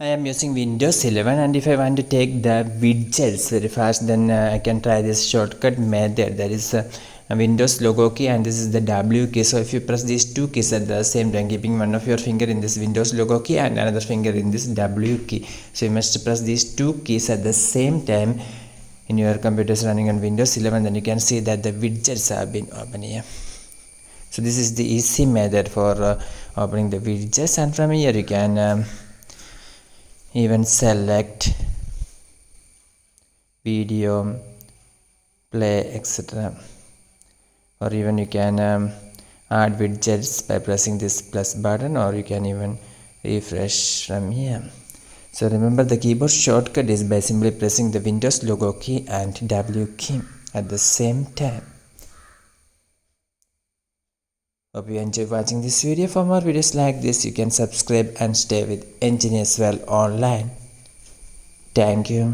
I am using Windows 11, and if I want to take the widgets very fast, then I can try this shortcut method. That is a Windows logo key, and this is the W key. So if you press these two keys at the same time, keeping one of your finger in this Windows logo key and another finger in this W key, so you must press these two keys at the same time in your computers running on Windows 11. Then you can see that the widgets have been opened here. So this is the easy method for opening the widgets, and from here you can even select video, play, etc. Or even you can add widgets by pressing this plus button, or you can even refresh from here. So remember, the keyboard shortcut is by simply pressing the Windows logo key and W key at the same time. Hope you enjoy watching this video. For more videos like this, you can subscribe and stay with Engineers Well Online. Thank you.